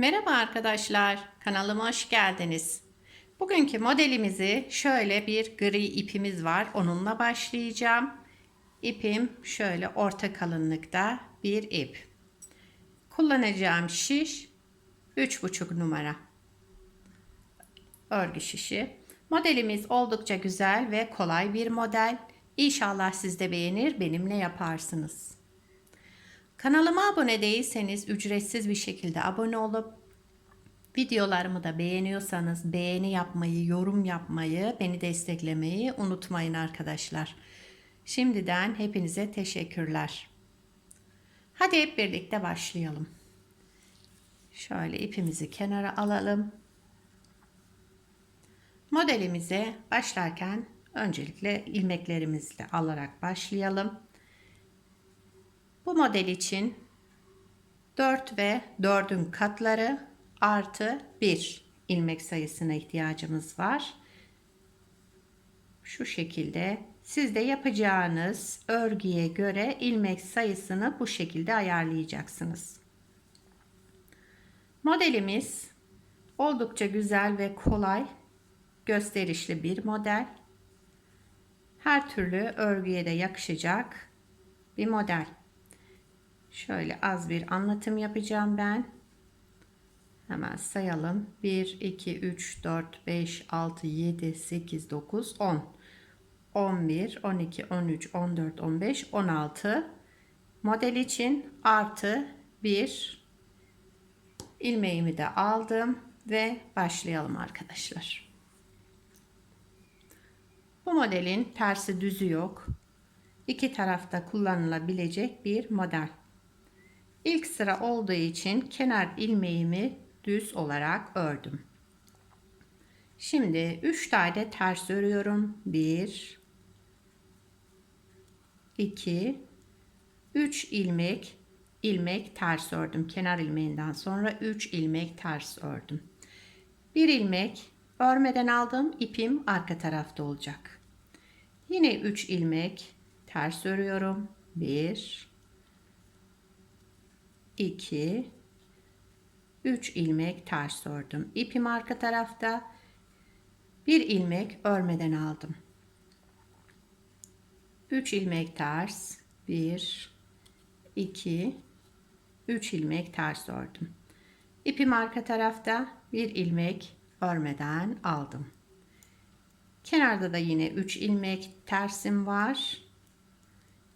Merhaba arkadaşlar, kanalıma hoş geldiniz. Bugünkü modelimizi şöyle bir gri ipimiz var, onunla başlayacağım. İpim şöyle orta kalınlıkta bir ip. Kullanacağım şiş 3,5 numara örgü şişi. Modelimiz oldukça güzel ve kolay bir model. İnşallah siz de beğenir, benimle yaparsınız. Kanalıma abone değilseniz ücretsiz bir şekilde abone olup videolarımı da beğeniyorsanız beğeni yapmayı, yorum yapmayı, beni desteklemeyi unutmayın arkadaşlar. Şimdiden hepinize teşekkürler. Hadi hep birlikte başlayalım. Şöyle ipimizi kenara alalım. Modelimize başlarken öncelikle ilmeklerimizle alarak başlayalım. Bu model için 4 ve 4'ün katları artı 1 ilmek sayısına ihtiyacımız var. Şu şekilde siz de yapacağınız örgüye göre ilmek sayısını bu şekilde ayarlayacaksınız. Modelimiz oldukça güzel ve kolay, gösterişli bir model. Her türlü örgüye de yakışacak bir model. Şöyle az bir anlatım yapacağım ben. Hemen sayalım. 1, 2, 3, 4, 5, 6, 7, 8, 9, 10. 11, 12, 13, 14, 15, 16. Model için artı 1 ilmeğimi de aldım ve başlayalım arkadaşlar. Bu modelin tersi düzü yok. İki tarafta kullanılabilecek bir model. İlk sıra olduğu için kenar ilmeğimi düz olarak ördüm. Şimdi 3 tane ters örüyorum. 1 2 3 ilmek ters ördüm. Kenar ilmeğinden sonra 3 ilmek ters ördüm. Bir ilmek örmeden aldım. İpim arka tarafta olacak. Yine 3 ilmek ters örüyorum. 1 2 3 ilmek ters ördüm. İpim arka tarafta. Bir ilmek örmeden aldım. 3 ilmek ters. 1 2 3 ilmek ters ördüm. İpim arka tarafta, bir ilmek örmeden aldım. Kenarda da yine 3 ilmek tersim var.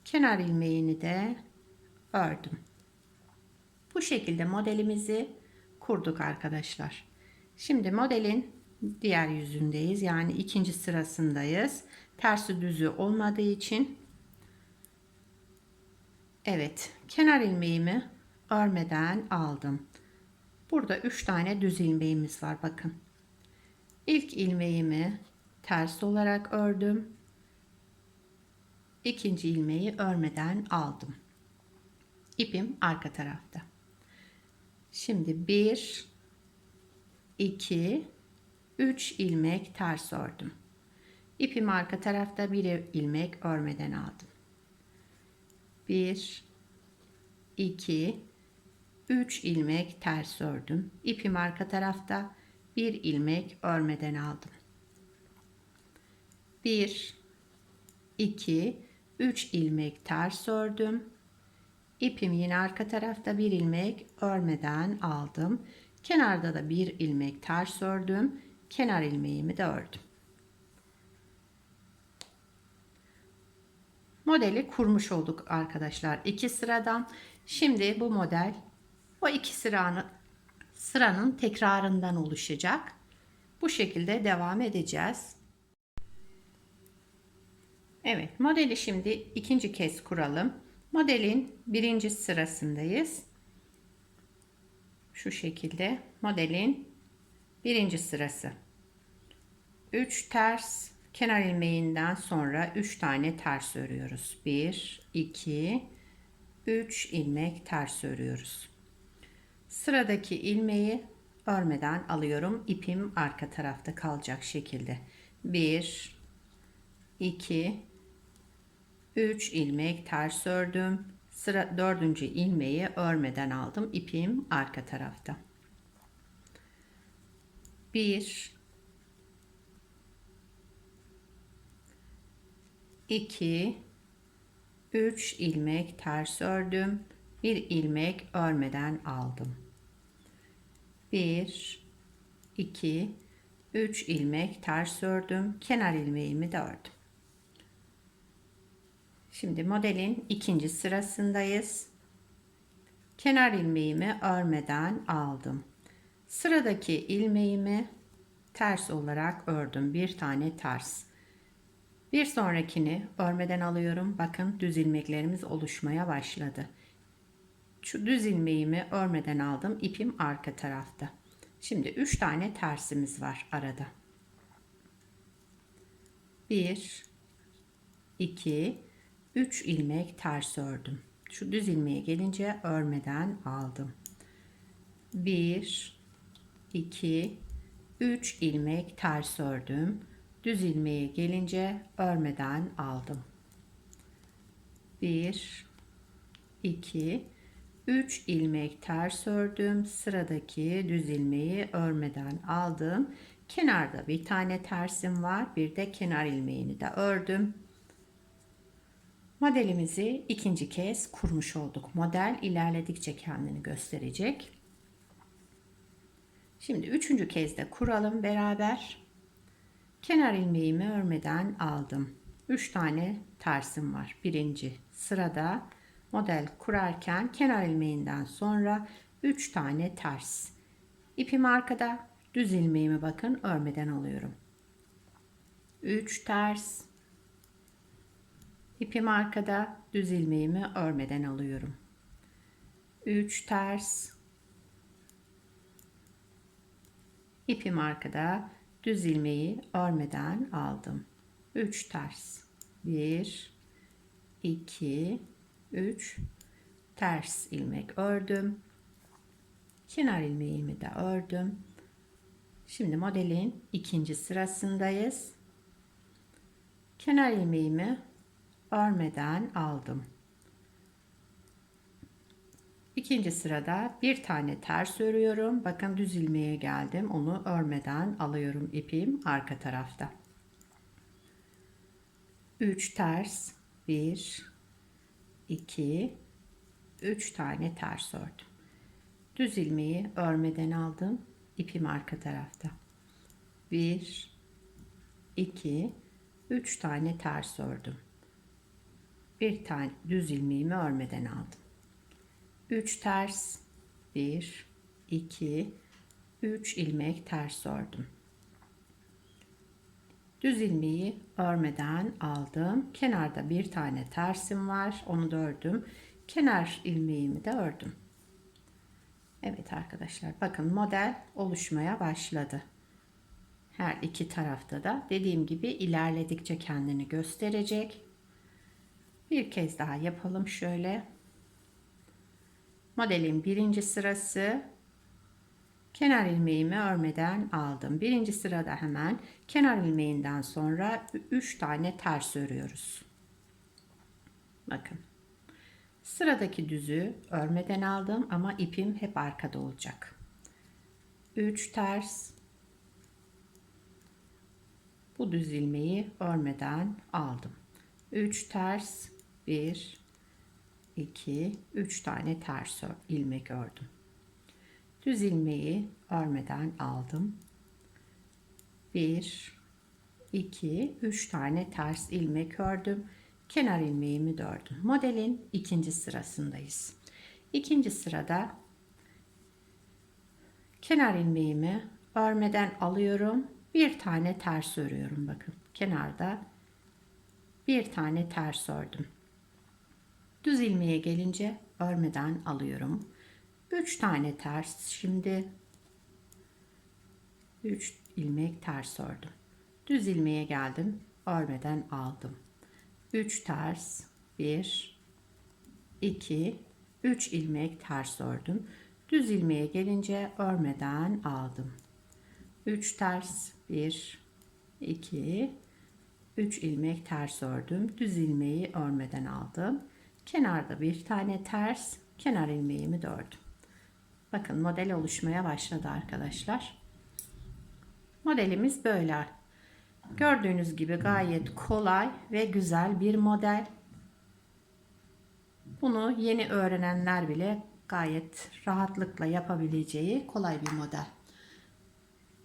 Kenar ilmeğini de ördüm. Bu şekilde modelimizi kurduk arkadaşlar. Şimdi modelin diğer yüzündeyiz. Yani ikinci sırasındayız. Tersi düzü olmadığı için evet, kenar ilmeğimi örmeden aldım. Burada 3 tane düz ilmeğimiz var, bakın. İlk ilmeğimi ters olarak ördüm. İkinci ilmeği örmeden aldım. İpim arka tarafta. Şimdi 1 2 3 ilmek ters ördüm. İpim arka tarafta, bir ilmek örmeden aldım. 1 2 3 ilmek ters ördüm. İpim arka tarafta, bir ilmek örmeden aldım. 1 2 3 ilmek ters ördüm. İpim yine arka tarafta, bir ilmek örmeden aldım. Kenarda da bir ilmek ters ördüm. Kenar ilmeğimi de ördüm. Modeli kurmuş olduk arkadaşlar, iki sıradan. Şimdi bu model o iki sıranın tekrarından oluşacak. Bu şekilde devam edeceğiz. Evet, modeli şimdi ikinci kez kuralım. Modelin birinci sırasındayız. Şu şekilde modelin birinci sırası. 3 ters, kenar ilmeğinden sonra 3 tane ters örüyoruz. 1 2 3 ilmek ters örüyoruz. Sıradaki ilmeği örmeden alıyorum. İpim arka tarafta kalacak şekilde. 1 2 3 ilmek ters ördüm. Sıra dördüncü ilmeği örmeden aldım. İpim arka tarafta. 1 2 3 ilmek ters ördüm. Bir ilmek örmeden aldım. 1 2 3 ilmek ters ördüm. Kenar ilmeğimi de ördüm. Şimdi modelin ikinci sırasındayız. Kenar ilmeğimi örmeden aldım. Sıradaki ilmeğimi ters olarak ördüm. Bir tane ters. Bir sonrakini örmeden alıyorum. Bakın düz ilmeklerimiz oluşmaya başladı. Şu düz ilmeğimi örmeden aldım. İpim arka tarafta. Şimdi 3 tane tersimiz var arada. 1 2 3 ilmek ters ördüm. Şu düz ilmeğe gelince örmeden aldım. 1 2 3 ilmek ters ördüm. Düz ilmeğe gelince örmeden aldım. 1 2 3 ilmek ters ördüm. Sıradaki düz ilmeği örmeden aldım. Kenarda bir tane tersim var. Bir de kenar ilmeğini de ördüm. Modelimizi ikinci kez kurmuş olduk. Model ilerledikçe kendini gösterecek. Şimdi üçüncü kez de kuralım beraber. Kenar ilmeğimi örmeden aldım. 3 tane tersim var. Birinci sırada model kurarken kenar ilmeğinden sonra 3 tane ters. İpim arkada, düz ilmeğimi bakın örmeden alıyorum. 3 ters. İpim arkada, düz ilmeğimi örmeden alıyorum. 3 ters. İpim arkada, düz ilmeği örmeden aldım. 3 ters. 1 2 3 ters ilmek ördüm. Kenar ilmeğimi de ördüm. Şimdi modelin ikinci sırasındayız. Kenar ilmeğimi örmeden aldım. İkinci sırada bir tane ters örüyorum. Bakın düz ilmeğe geldim. Onu örmeden alıyorum. İpim arka tarafta. 3 ters. 1 2 3 tane ters ördüm. Düz ilmeği örmeden aldım. İpim arka tarafta. 1 2 3 tane ters ördüm. Bir tane düz ilmeğimi örmeden aldım. 3 ters. 1 2 3 ilmek ters ördüm. Düz ilmeği örmeden aldım. Kenarda bir tane tersim var. Onu da ördüm. Kenar ilmeğimi de ördüm. Evet arkadaşlar, bakın model oluşmaya başladı. Her iki tarafta da dediğim gibi ilerledikçe kendini gösterecek. Bir kez daha yapalım şöyle. Modelin birinci sırası. Kenar ilmeğimi örmeden aldım. Birinci sırada hemen kenar ilmeğinden sonra 3 tane ters örüyoruz. Bakın. Sıradaki düzü örmeden aldım ama ipim hep arkada olacak. 3 ters. Bu düz ilmeği örmeden aldım. 3 ters. 1 2 3 tane ters ilmek ördüm. Düz ilmeği örmeden aldım. 1 2 3 tane ters ilmek ördüm. Kenar ilmeğimi de ördüm. Modelin ikinci sırasındayız. İkinci sırada kenar ilmeğimi örmeden alıyorum. Bir tane ters örüyorum. Bakın kenarda bir tane ters ördüm. Düz ilmeğe gelince örmeden alıyorum. 3 tane ters. Şimdi 3 ilmek ters ördüm. Düz ilmeğe geldim. Örmeden aldım. 3 ters. 1 2 3 ilmek ters ördüm. Düz ilmeğe gelince örmeden aldım. 3 ters. 1 2 3 ilmek ters ördüm. Düz ilmeği örmeden aldım. Kenarda bir tane ters. Kenar ilmeğimi de ördüm. Bakın model oluşmaya başladı arkadaşlar. Modelimiz böyle. Gördüğünüz gibi gayet kolay ve güzel bir model. Bunu yeni öğrenenler bile gayet rahatlıkla yapabileceği kolay bir model.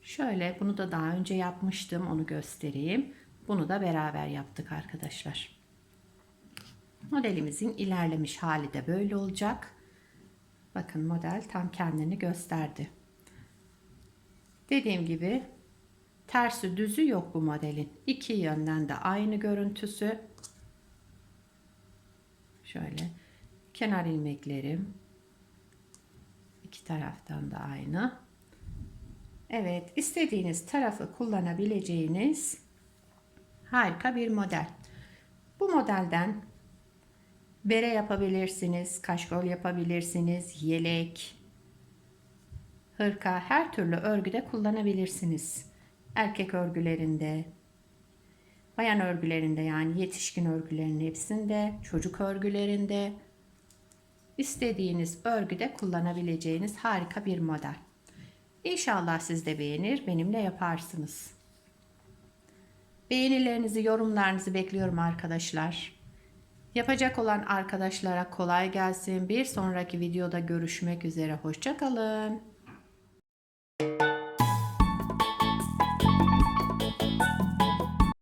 Şöyle bunu da daha önce yapmıştım. Onu göstereyim. Bunu da beraber yaptık arkadaşlar. Modelimizin ilerlemiş hali de böyle olacak. Bakın model tam kendini gösterdi. Dediğim gibi tersi düzü yok bu modelin. İki yönden de aynı görüntüsü. Şöyle kenar ilmeklerim. İki taraftan da aynı. Evet, istediğiniz tarafı kullanabileceğiniz harika bir model. Bu modelden bere yapabilirsiniz, kaşkol yapabilirsiniz, yelek, hırka, her türlü örgüde kullanabilirsiniz. Erkek örgülerinde, bayan örgülerinde, yani yetişkin örgülerinin hepsinde, çocuk örgülerinde, istediğiniz örgüde kullanabileceğiniz harika bir model. İnşallah siz de beğenir, benimle yaparsınız. Beğenilerinizi, yorumlarınızı bekliyorum arkadaşlar. Yapacak olan arkadaşlara kolay gelsin. Bir sonraki videoda görüşmek üzere. Hoşça kalın.